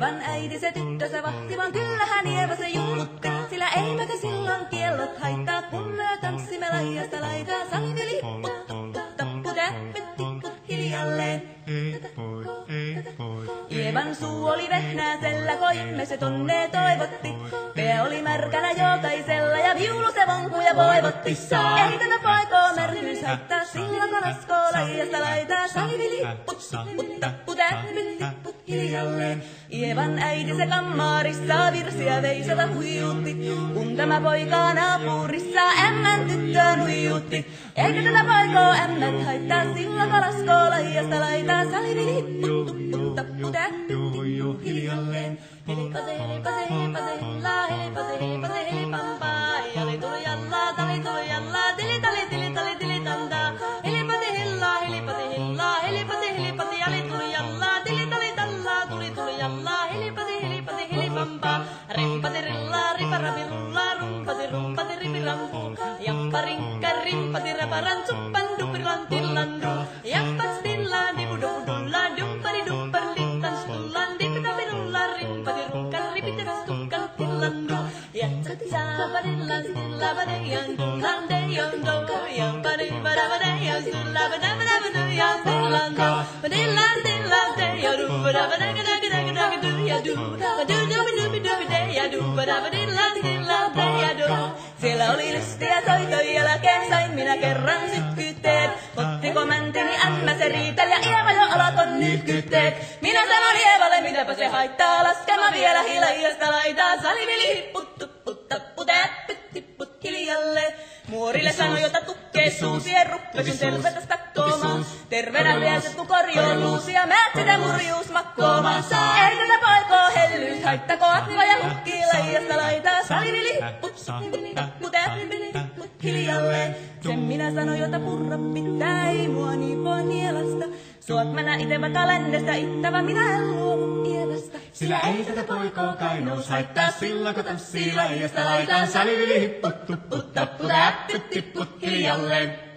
Ievan äiti se tyttönsä vahti, vaan kyllähän Ieva se jullutti. Sillä eipäkä silloin kiellot haittaa, kun me tanssimme laidasta laitaan. Salivilipput, tappu, täppyt, tipput hiljalleen. Ievan suu oli vehnäisellä, koimme se tonne toivotti. Pää oli märkänä jokaisella ja viulu se vonkuja voivotti. Ei tätä poikoo märkyys haittaa, sillä kalaskoo laidasta laitaan. Salivilipput, tappu, täppyt, tipput hiljalleen. Ievan äiti se kammarissa virsiä veisata huijutti, kun tämä poika naapurissa ämmän tyttöön huijutti. Eikä tätä poikoo ämmät haittaa, sillä kalaskoo laidasta laitaan. Salivilipput, tupput, tappu, täppyt, tipput hiljalleen. Helipase, helipase, helipase, hilla, helipase, helipase, helipampaa. Jali tuli jallaa, tali tuli jallaa, tili tali tili tali tili tantaa. Helipase, hilla, helipase, hilla, helipase, helipase, jali tuli jallaa, tili tali tallaa, tuli tuli jallaa. Helipase, helipase, helipampaa. Rimpase, rillaa, riparapi, rullaa, rumpase, rumpase, ripirampu. Jappa, rinkka, rimpasi, raparan, suppan, dupiran, tillandu. Jappa, stillaan, dipudupudullaa, duppari, duppari, littan, stullaan, dipitapi, rullaa, rimpasi, rukkan, ripitas, tukkan, tillandu. Jatsat, saabadillan, stillabadejan, tullan, dejon, do. Jampari, badabadejan, stullabadabadabadejan, stillandu. Badillan, stillan, dejon, dubadabadagadagadagadagadu. Badudubidubidubideja, dubadabadillan, stillan, dejadu. Siellä oli lystiä soitoja jälkeen, sain minä kerran sykkyteet. Ottiko mäntini ämmä se riitel ja Ieva jo alaton nyhkyteet. Minä sanon Ievalle, mitäpä se haittaa, laskema vielä hiljasta laitaan. Salivili hipput, tupput, tappu, täppyt, tipput hiljalle. Muorille sanoi, jota tukkee suusien ruppesun tervetäs takkoomaan. Terveenä vieset kun korjoon luusia, määt sitä murjuus makkoomaan. Ei tätä poikoo hellyys haittako, atva ja hukkii laidasta laitaan. Salivili hipput, tappu, täppyt, tipput hiljalleen. Sen minä sanoin, jota purra pitää, ei mua niin voi nielasta. Suot mä ite vaikka lännestä ittävä, minä en luovu Ievasta. Sillä ei tätä poikoo kainous haittaa, silloin kun tanssii laidasta laitaan. Salivili hipput, tupput, tappu, täppyt, tipput hiljalleen.